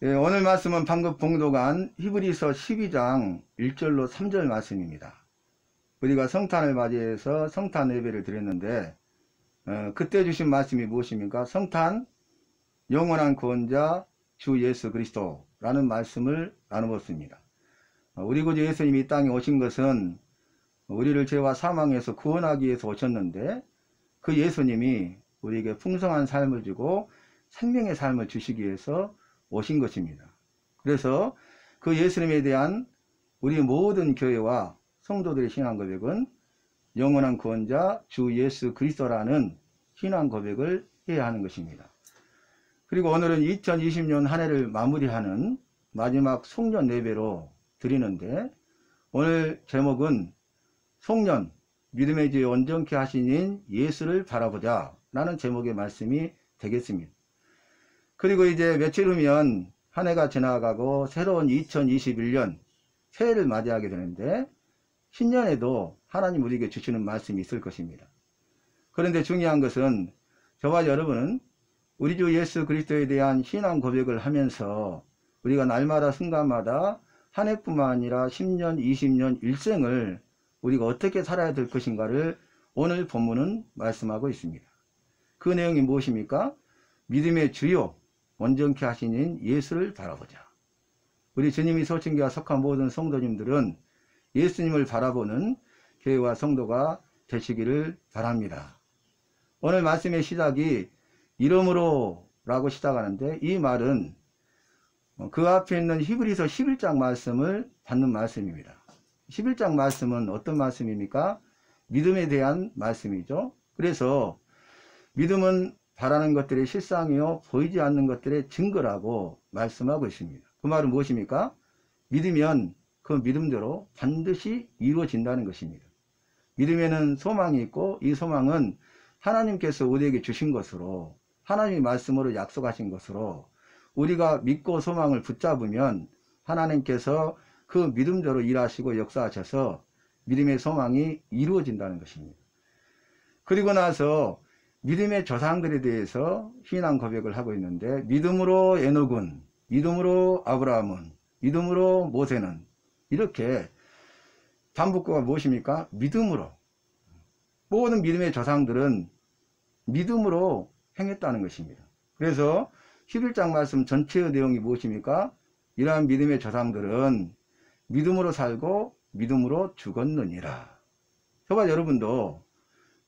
예, 오늘 말씀은 방금 봉독한 히브리서 12장 1절로 3절 말씀입니다. 우리가 성탄을 맞이해서 성탄 예배를 드렸는데 그때 주신 말씀이 무엇입니까? 성탄 영원한 구원자 주 예수 그리스도라는 말씀을 나누었습니다. 우리 구주 예수님이 이 땅에 오신 것은 우리를 죄와 사망에서 구원하기 위해서 오셨는데, 그 예수님이 우리에게 풍성한 삶을 주고 생명의 삶을 주시기 위해서 오신 것입니다. 그래서 그 예수님에 대한 우리 모든 교회와 성도들의 신앙 고백은 영원한 구원자 주 예수 그리스도라는 신앙 고백을 해야 하는 것입니다. 그리고 오늘은 2020년 한 해를 마무리하는 마지막 송년 예배로 드리는데, 오늘 제목은 송년 믿음의 주 온전케 하시는 예수를 바라보자 라는 제목의 말씀이 되겠습니다. 그리고 이제 며칠 후면 한 해가 지나가고 새로운 2021년 새해를 맞이하게 되는데, 신년에도 하나님 우리에게 주시는 말씀이 있을 것입니다. 그런데 중요한 것은 저와 여러분은 우리 주 예수 그리스도에 대한 신앙 고백을 하면서 우리가 날마다 순간마다 한 해뿐만 아니라 10년, 20년, 일생을 우리가 어떻게 살아야 될 것인가를 오늘 본문은 말씀하고 있습니다. 그 내용이 무엇입니까? 믿음의 주요 온전케 하시는 예수를 바라보자. 우리 주님이 소천교와 속한 모든 성도님들은 예수님을 바라보는 교회와 성도가 되시기를 바랍니다. 오늘 말씀의 시작이 이름으로 라고 시작하는데, 이 말은 그 앞에 있는 히브리서 11장 말씀을 받는 말씀입니다. 11장 말씀은 어떤 말씀입니까? 믿음에 대한 말씀이죠. 그래서 믿음은 바라는 것들의 실상이요 보이지 않는 것들의 증거라고 말씀하고 있습니다. 그 말은 무엇입니까? 믿으면 그 믿음대로 반드시 이루어진다는 것입니다. 믿음에는 소망이 있고, 이 소망은 하나님께서 우리에게 주신 것으로, 하나님의 말씀으로 약속하신 것으로 우리가 믿고 소망을 붙잡으면 하나님께서 그 믿음대로 일하시고 역사하셔서 믿음의 소망이 이루어진다는 것입니다. 그리고 나서 믿음의 조상들에 대해서 신앙 고백을 하고 있는데, 믿음으로 에녹은, 믿음으로 아브라함은, 믿음으로 모세는, 이렇게 반복구가 무엇입니까? 믿음으로. 모든 믿음의 조상들은 믿음으로 행했다는 것입니다. 그래서 11장 말씀 전체의 내용이 무엇입니까? 이러한 믿음의 조상들은 믿음으로 살고 믿음으로 죽었느니라. 저와 여러분도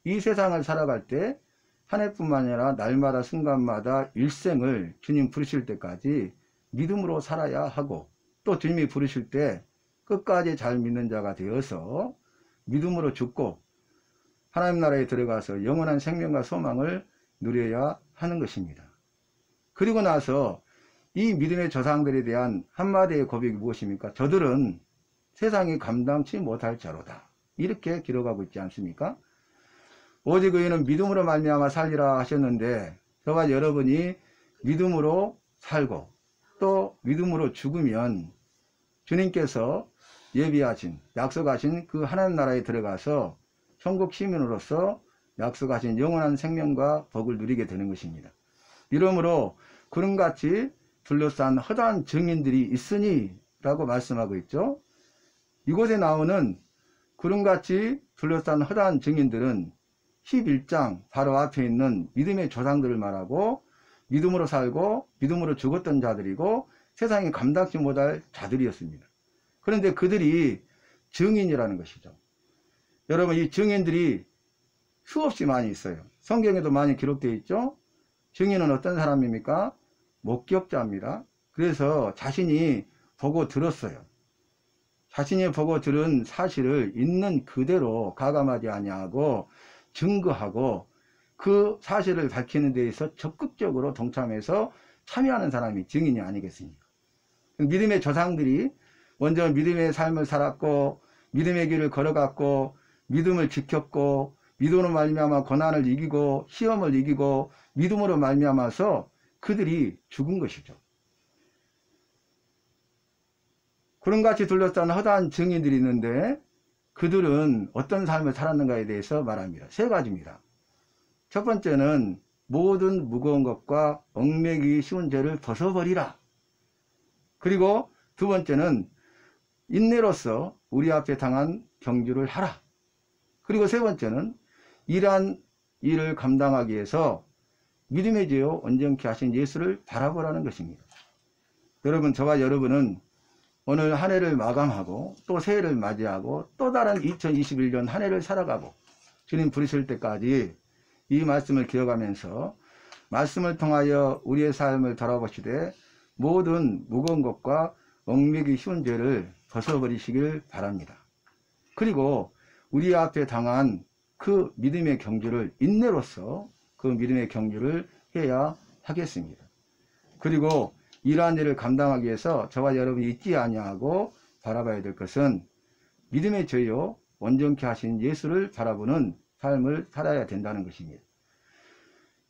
이 세상을 살아갈 때 한 해뿐만 아니라 날마다 순간마다 일생을 주님 부르실 때까지 믿음으로 살아야 하고, 또 주님이 부르실 때 끝까지 잘 믿는 자가 되어서 믿음으로 죽고 하나님 나라에 들어가서 영원한 생명과 소망을 누려야 하는 것입니다. 그리고 나서 이 믿음의 조상들에 대한 한마디의 고백이 무엇입니까? 저들은 세상이 감당치 못할 자로다, 이렇게 기록하고 있지 않습니까? 오직 의인은 믿음으로 말미암아 살리라 하셨는데, 저와 여러분이 믿음으로 살고 또 믿음으로 죽으면 주님께서 예비하신, 약속하신 그 하나님 나라에 들어가서 천국 시민으로서 약속하신 영원한 생명과 복을 누리게 되는 것입니다. 이러므로 구름같이 둘러싼 허다한 증인들이 있으니 라고 말씀하고 있죠. 이곳에 나오는 구름같이 둘러싼 허다한 증인들은 11장 바로 앞에 있는 믿음의 조상들을 말하고, 믿음으로 살고 믿음으로 죽었던 자들이고 세상에 감당치 못할 자들이었습니다. 그런데 그들이 증인이라는 것이죠. 여러분, 이 증인들이 수없이 많이 있어요. 성경에도 많이 기록되어 있죠. 증인은 어떤 사람입니까? 목격자입니다. 그래서 자신이 보고 들었어요. 자신이 보고 들은 사실을 있는 그대로 가감하지 아니하고 증거하고 그 사실을 밝히는 데 있어 적극적으로 동참해서 참여하는 사람이 증인이 아니겠습니까? 믿음의 조상들이 먼저 믿음의 삶을 살았고 믿음의 길을 걸어갔고 믿음을 지켰고 믿음으로 말미암아 고난을 이기고 시험을 이기고 믿음으로 말미암아서 그들이 죽은 것이죠. 구름같이 둘러싼 허다한 증인들이 있는데, 그들은 어떤 삶을 살았는가에 대해서 말합니다. 세 가지입니다. 첫 번째는 모든 무거운 것과 얽매기 쉬운 죄를 벗어버리라. 그리고 두 번째는 인내로서 우리 앞에 당한 경주를 하라. 그리고 세 번째는 이러한 일을 감당하기 위해서 믿음의 죄요 온전케 하신 예수를 바라보라는 것입니다. 여러분, 저와 여러분은 오늘 한 해를 마감하고 또 새해를 맞이하고 또 다른 2021년 한 해를 살아가고 주님 부르실 때까지 이 말씀을 기억하면서 말씀을 통하여 우리의 삶을 돌아보시되 모든 무거운 것과 얽매기 쉬운 죄를 벗어버리시길 바랍니다. 그리고 우리 앞에 당한 그 믿음의 경주를 인내로서 그 믿음의 경주를 해야 하겠습니다. 그리고 이러한 일을 감당하기 위해서 저와 여러분이 잊지 아니하고 바라봐야 될 것은 믿음의 죄요 온전케 하신 예수를 바라보는 삶을 살아야 된다는 것입니다.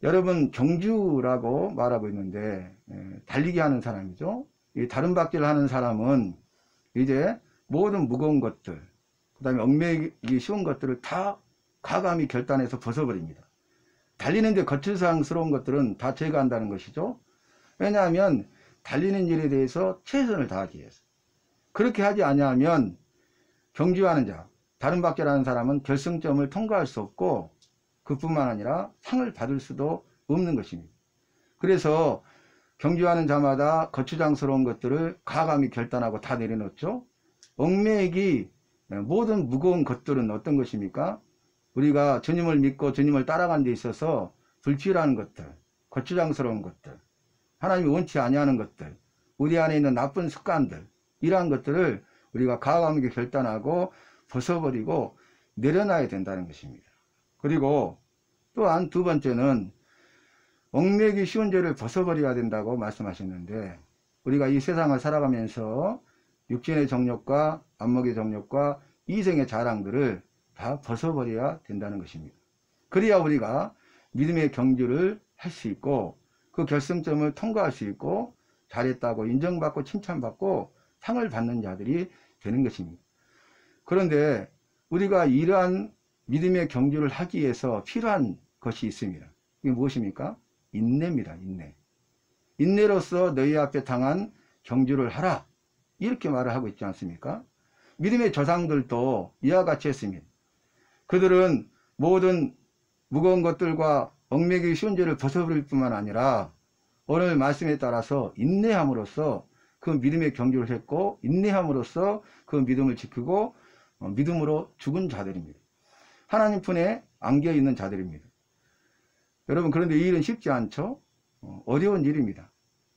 여러분, 경주라고 말하고 있는데 달리기 하는 사람이죠. 이 다름박질을 하는 사람은 이제 모든 무거운 것들, 그 다음에 얽매기 쉬운 것들을 다 과감히 결단해서 벗어버립니다. 달리는데 거칠상스러운 것들은 다 제거한다는 것이죠. 왜냐하면 달리는 일에 대해서 최선을 다하기 위해서. 그렇게 하지 아니하면 경주하는 자, 다름박질하는 사람은 결승점을 통과할 수 없고 그뿐만 아니라 상을 받을 수도 없는 것입니다. 그래서 경주하는 자마다 거추장스러운 것들을 과감히 결단하고 다 내려놓죠. 얽매기 모든 무거운 것들은 어떤 것입니까? 우리가 주님을 믿고 주님을 따라가는 데 있어서 불필요한 것들, 거추장스러운 것들, 하나님이 원치 아니하는 것들, 우리 안에 있는 나쁜 습관들, 이러한 것들을 우리가 과감하게 결단하고 벗어버리고 내려놔야 된다는 것입니다. 그리고 또한 두 번째는 얽매기 쉬운 죄를 벗어버려야 된다고 말씀하셨는데, 우리가 이 세상을 살아가면서 육신의 정욕과 안목의 정욕과 이생의 자랑들을 다 벗어버려야 된다는 것입니다. 그래야 우리가 믿음의 경주를 할 수 있고 그 결승점을 통과할 수 있고 잘했다고 인정받고 칭찬받고 상을 받는 자들이 되는 것입니다. 그런데 우리가 이러한 믿음의 경주를 하기 위해서 필요한 것이 있습니다. 이게 무엇입니까? 인내입니다. 인내. 인내로서 너희 앞에 당한 경주를 하라, 이렇게 말을 하고 있지 않습니까? 믿음의 조상들도 이와 같이 했습니다. 그들은 모든 무거운 것들과 얽매기 쉬운 죄를 벗어버릴 뿐만 아니라 오늘 말씀에 따라서 인내함으로써 그 믿음의 경주를 했고, 인내함으로써 그 믿음을 지키고 믿음으로 죽은 자들입니다. 하나님 품에 안겨 있는 자들입니다. 여러분, 그런데 이 일은 쉽지 않죠? 어려운 일입니다.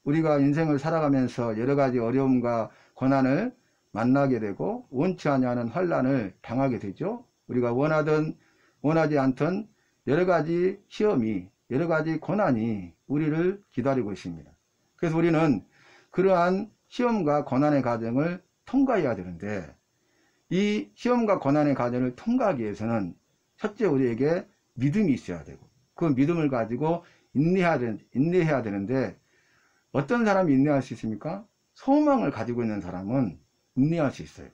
우리가 인생을 살아가면서 여러 가지 어려움과 고난을 만나게 되고 원치 아니하는 환난을 당하게 되죠. 우리가 원하든 원하지 않든 여러 가지 시험이, 여러 가지 고난이 우리를 기다리고 있습니다. 그래서 우리는 그러한 시험과 고난의 과정을 통과해야 되는데, 이 시험과 고난의 과정을 통과하기 위해서는 첫째 우리에게 믿음이 있어야 되고 그 믿음을 가지고 인내해야 되는데, 어떤 사람이 인내할 수 있습니까? 소망을 가지고 있는 사람은 인내할 수 있어요.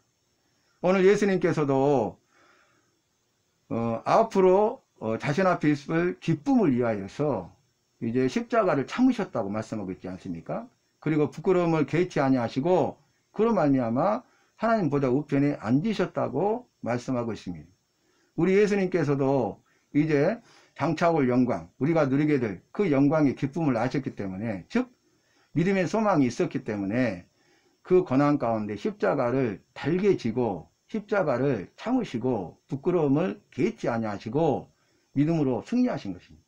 오늘 예수님께서도 앞으로 자신 앞에 있을 기쁨을 위하여서 이제 십자가를 참으셨다고 말씀하고 있지 않습니까? 그리고 부끄러움을 개의치 아니하시고 그로 말미암아 하나님 보좌 우편에 앉으셨다고 말씀하고 있습니다. 우리 예수님께서도 이제 장차 올 영광, 우리가 누리게 될 그 영광의 기쁨을 아셨기 때문에, 즉 믿음의 소망이 있었기 때문에 그 고난 가운데 십자가를 달게 지고 십자가를 참으시고 부끄러움을 개의치 아니하시고 믿음으로 승리하신 것입니다.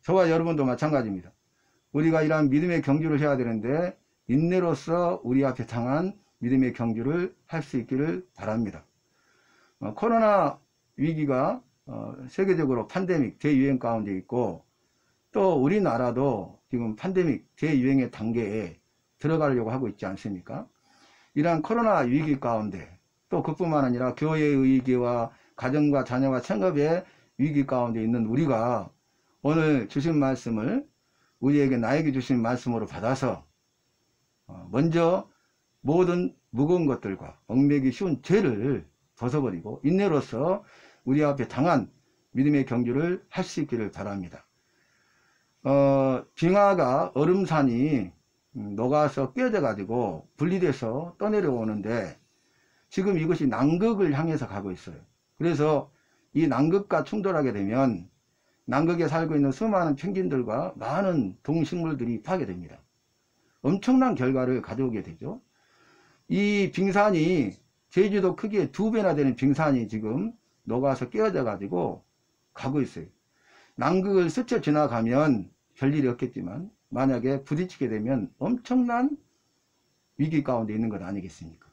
저와 여러분도 마찬가지입니다. 우리가 이러한 믿음의 경주를 해야 되는데 인내로서 우리 앞에 당한 믿음의 경주를 할 수 있기를 바랍니다. 코로나 위기가 세계적으로 팬데믹 대유행 가운데 있고, 또 우리나라도 지금 팬데믹 대유행의 단계에 들어가려고 하고 있지 않습니까? 이러한 코로나 위기 가운데, 또 그뿐만 아니라 교회의 위기와 가정과 자녀와 창업의 위기 가운데 있는 우리가 오늘 주신 말씀을 우리에게 나에게 주신 말씀으로 받아서 먼저 모든 무거운 것들과 얽매기 쉬운 죄를 벗어버리고 인내로서 우리 앞에 당한 믿음의 경주를 할 수 있기를 바랍니다. 빙하가 얼음산이 녹아서 깨져 가지고 분리돼서 떠내려오는데 지금 이것이 남극을 향해서 가고 있어요. 그래서 이 남극과 충돌하게 되면 남극에 살고 있는 수많은 펭귄들과 많은 동식물들이 파괴됩니다. 엄청난 결과를 가져오게 되죠. 이 빙산이 제주도 크기의 2배나 되는 빙산이 지금 녹아서 깨어져 가지고 가고 있어요. 남극을 스쳐 지나가면 별일이 없겠지만 만약에 부딪히게 되면 엄청난 위기 가운데 있는 것 아니겠습니까?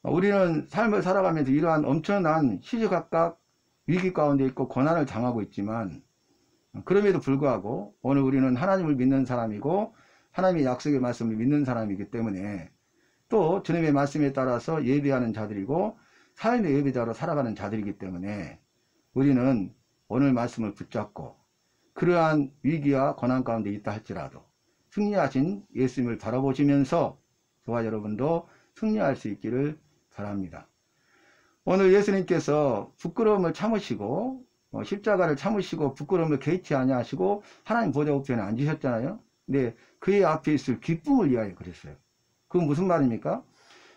우리는 삶을 살아가면서 이러한 엄청난 시시각각 위기 가운데 있고 고난을 당하고 있지만 그럼에도 불구하고 오늘 우리는 하나님을 믿는 사람이고 하나님의 약속의 말씀을 믿는 사람이기 때문에 또 주님의 말씀에 따라서 예배하는 자들이고 삶의 예배자로 살아가는 자들이기 때문에 우리는 오늘 말씀을 붙잡고 그러한 위기와 고난 가운데 있다 할지라도 승리하신 예수님을 바라보시면서 저와 여러분도 승리할 수 있기를 바랍니다. 오늘 예수님께서 부끄러움을 참으시고 십자가를 참으시고 부끄러움을 개의치 아니하시고 하나님 보좌 우편에 앉으셨잖아요. 근데 그의 앞에 있을 기쁨을 위하여 그랬어요. 그건 무슨 말입니까?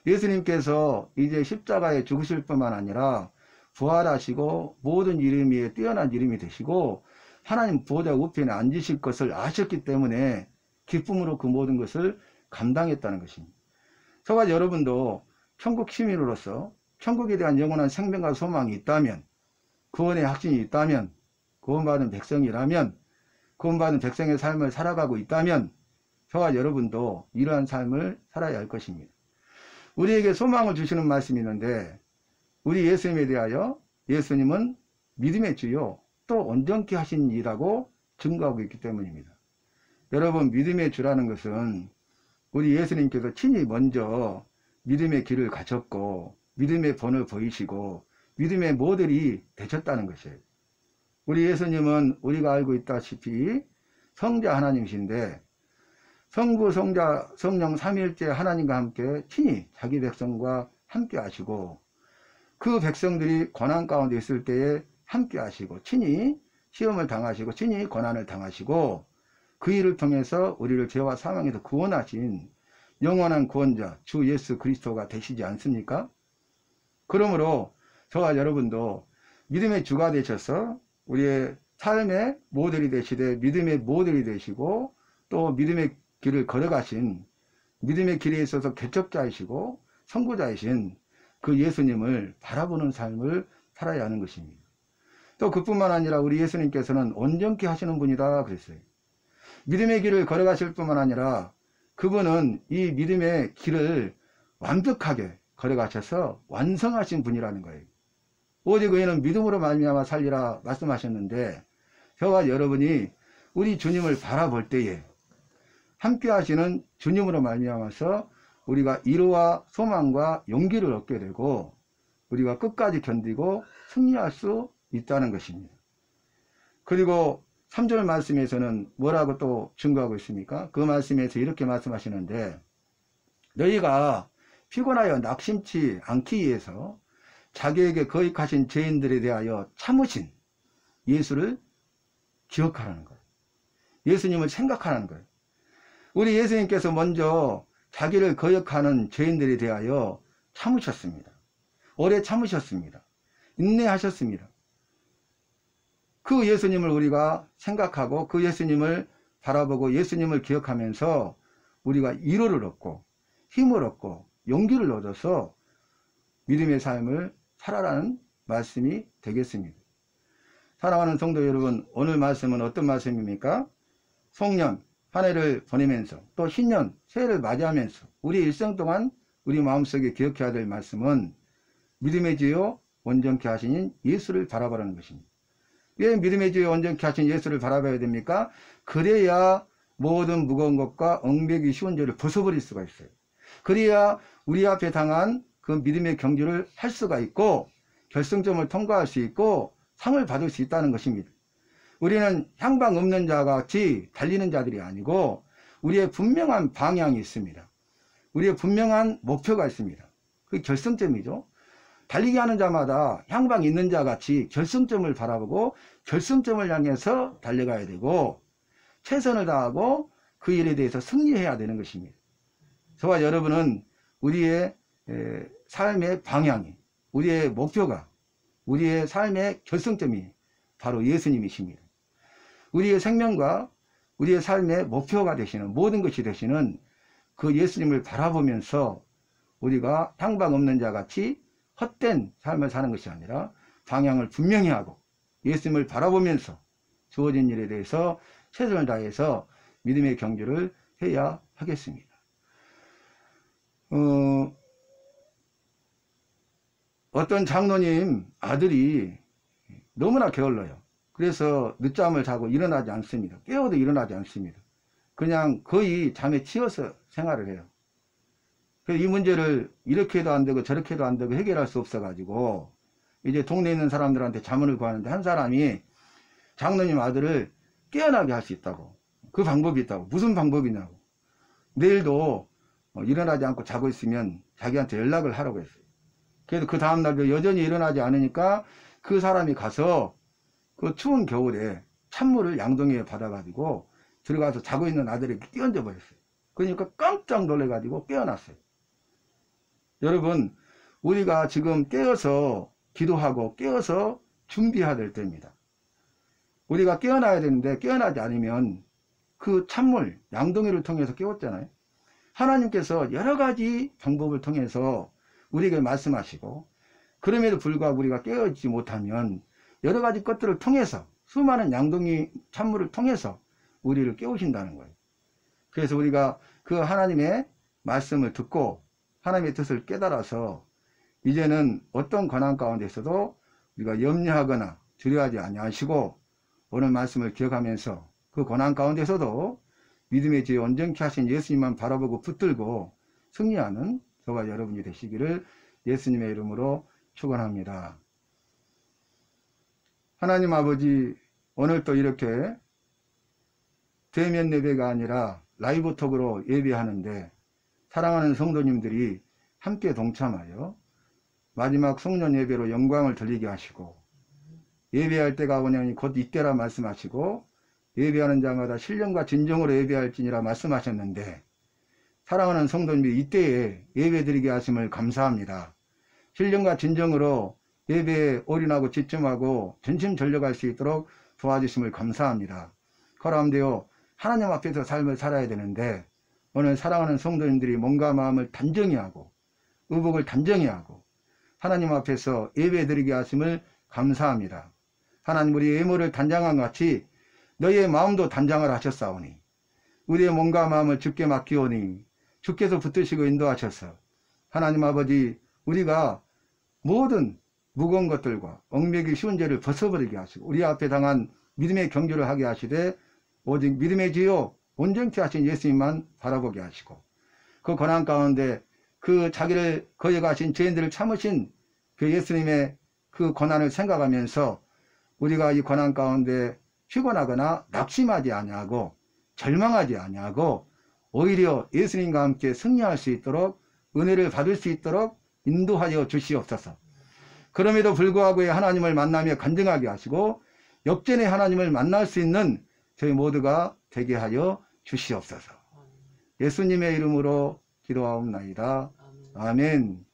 예수님께서 이제 십자가에 죽으실 뿐만 아니라 부활하시고 모든 이름 위에 뛰어난 이름이 되시고 하나님 보좌 우편에 앉으실 것을 아셨기 때문에 기쁨으로 그 모든 것을 감당했다는 것입니다. 저와 여러분도 천국 시민으로서 천국에 대한 영원한 생명과 소망이 있다면, 구원의 확신이 있다면, 구원받은 백성이라면, 구원받은 백성의 삶을 살아가고 있다면 저와 여러분도 이러한 삶을 살아야 할 것입니다. 우리에게 소망을 주시는 말씀이 있는데 우리 예수님에 대하여 예수님은 믿음의 주요 또 온전케 하신 이라고 증거하고 있기 때문입니다. 여러분, 믿음의 주라는 것은 우리 예수님께서 친히 먼저 믿음의 길을 가셨고 믿음의 본을 보이시고 믿음의 모델이 되셨다는 것이에요. 우리 예수님은 우리가 알고 있다시피 성자 하나님이신데 성부, 성자, 성령 삼위일체 하나님과 함께 친히 자기 백성과 함께 하시고 그 백성들이 고난 가운데 있을 때에 함께 하시고 친히 시험을 당하시고 친히 고난을 당하시고 그 일을 통해서 우리를 죄와 사망에서 구원하신 영원한 구원자 주 예수 그리스도가 되시지 않습니까? 그러므로 저와 여러분도 믿음의 주가 되셔서 우리의 삶의 모델이 되시되 믿음의 모델이 되시고 또 믿음의 길을 걸어가신 믿음의 길에 있어서 개척자이시고 선구자이신 그 예수님을 바라보는 삶을 살아야 하는 것입니다. 또 그뿐만 아니라 우리 예수님께서는 온전케 하시는 분이다 그랬어요. 믿음의 길을 걸어가실 뿐만 아니라 그분은 이 믿음의 길을 완벽하게 걸어가셔서 완성하신 분이라는 거예요. 오직 의인은 믿음으로 말미암아 살리라 말씀하셨는데 저와 여러분이 우리 주님을 바라볼 때에 함께 하시는 주님으로 말미암아서 우리가 위로와 소망과 용기를 얻게 되고 우리가 끝까지 견디고 승리할 수 있다는 것입니다. 그리고 3절 말씀에서는 뭐라고 또 증거하고 있습니까? 그 말씀에서 이렇게 말씀하시는데 너희가 피곤하여 낙심치 않기 위해서 자기에게 거역하신 죄인들에 대하여 참으신 예수를 기억하라는 거예요. 예수님을 생각하라는 거예요. 우리 예수님께서 먼저 자기를 거역하는 죄인들에 대하여 참으셨습니다. 오래 참으셨습니다. 인내하셨습니다. 그 예수님을 우리가 생각하고 그 예수님을 바라보고 예수님을 기억하면서 우리가 위로를 얻고 힘을 얻고 용기를 얻어서 믿음의 삶을 살아라는 말씀이 되겠습니다. 사랑하는 성도 여러분, 오늘 말씀은 어떤 말씀입니까? 송년 한 해를 보내면서 또 신년 새해를 맞이하면서 우리 일생 동안 우리 마음속에 기억해야 될 말씀은 믿음의 주요 온전케 하신 예수를 바라보라는 것입니다. 왜 믿음의 주요 온전케 하신 예수를 바라봐야 됩니까? 그래야 모든 무거운 것과 얽매기 쉬운 죄를 벗어버릴 수가 있어요. 그래야 우리 앞에 당한 그 믿음의 경주를 할 수가 있고 결승점을 통과할 수 있고 상을 받을 수 있다는 것입니다. 우리는 향방 없는 자가 같이 달리는 자들이 아니고 우리의 분명한 방향이 있습니다. 우리의 분명한 목표가 있습니다. 그게 결승점이죠. 달리기 하는 자마다 향방 있는 자 같이 결승점을 바라보고 결승점을 향해서 달려가야 되고 최선을 다하고 그 일에 대해서 승리해야 되는 것입니다. 저와 여러분은 우리의 삶의 방향이, 우리의 목표가, 우리의 삶의 결승점이 바로 예수님이십니다. 우리의 생명과 우리의 삶의 목표가 되시는, 모든 것이 되시는 그 예수님을 바라보면서 우리가 향방 없는 자 같이 헛된 삶을 사는 것이 아니라 방향을 분명히 하고 예수님을 바라보면서 주어진 일에 대해서 최선을 다해서 믿음의 경주를 해야 하겠습니다. 어떤 장로님 아들이 너무나 게을러요. 그래서 늦잠을 자고 일어나지 않습니다. 깨워도 일어나지 않습니다. 그냥 거의 잠에 치여서 생활을 해요. 그래서 이 문제를 이렇게 해도 안 되고 저렇게 해도 안 되고 해결할 수 없어 가지고 이제 동네에 있는 사람들한테 자문을 구하는데, 한 사람이 장로님 아들을 깨어나게 할 수 있다고, 그 방법이 있다고. 무슨 방법이냐고. 내일도 일어나지 않고 자고 있으면 자기한테 연락을 하라고 했어요. 그래도 그 다음날도 여전히 일어나지 않으니까 그 사람이 가서 그 추운 겨울에 찬물을 양동이에 받아가지고 들어가서 자고 있는 아들에게 끼얹어 버렸어요. 그러니까 깜짝 놀래가지고 깨어났어요. 여러분, 우리가 지금 깨어서 기도하고 깨어서 준비해야 될 때입니다. 우리가 깨어나야 되는데 깨어나지 않으면 그 찬물 양동이를 통해서 깨웠잖아요. 하나님께서 여러 가지 방법을 통해서 우리에게 말씀하시고, 그럼에도 불구하고 우리가 깨어있지 못하면 여러 가지 것들을 통해서, 수많은 양동이 찬물을 통해서 우리를 깨우신다는 거예요. 그래서 우리가 그 하나님의 말씀을 듣고 하나님의 뜻을 깨달아서 이제는 어떤 고난 가운데서도 우리가 염려하거나 두려워하지 아니하시고 오늘 말씀을 기억하면서 그 고난 가운데서도 믿음의 지혜 온전케 하신 예수님만 바라보고 붙들고 승리하는 저와 여러분이 되시기를 예수님의 이름으로 축원합니다. 하나님 아버지, 오늘 또 이렇게 대면 예배가 아니라 라이브톡으로 예배하는데 사랑하는 성도님들이 함께 동참하여 마지막 성년 예배로 영광을 돌리게 하시고, 예배할 때가 오냐니 곧 이때라 말씀하시고, 예배하는 자마다 신령과 진정으로 예배할지니라 말씀하셨는데, 사랑하는 성도님들이 이때에 예배드리게 하심을 감사합니다. 신령과 진정으로 예배에 올인하고 집중하고 전심전력할 수 있도록 도와주심을 감사합니다. 그럼되어 하나님 앞에서 삶을 살아야 되는데, 오늘 사랑하는 성도님들이 몸과 마음을 단정히 하고 의복을 단정히 하고 하나님 앞에서 예배드리게 하심을 감사합니다. 하나님, 우리 예물을 단장한 같이 너희의 마음도 단장을 하셨사오니 우리의 몸과 마음을 주께 맡기오니 주께서 붙드시고 인도하셔서 하나님 아버지, 우리가 모든 무거운 것들과 얽매기 쉬운 죄를 벗어버리게 하시고 우리 앞에 당한 믿음의 경주를 하게 하시되 오직 믿음의 지요 온전케 하신 예수님만 바라보게 하시고, 그 고난 가운데 그 자기를 거역하신 죄인들을 참으신 그 예수님의 그 고난을 생각하면서 우리가 이 고난 가운데 피곤하거나 낙심하지 아니하고 절망하지 아니하고 오히려 예수님과 함께 승리할 수 있도록 은혜를 받을 수 있도록 인도하여 주시옵소서. 그럼에도 불구하고 하나님을 만나며 간증하게 하시고 역전의 하나님을 만날 수 있는 저희 모두가 되게 하여 주시옵소서. 예수님의 이름으로 기도하옵나이다. 아멘.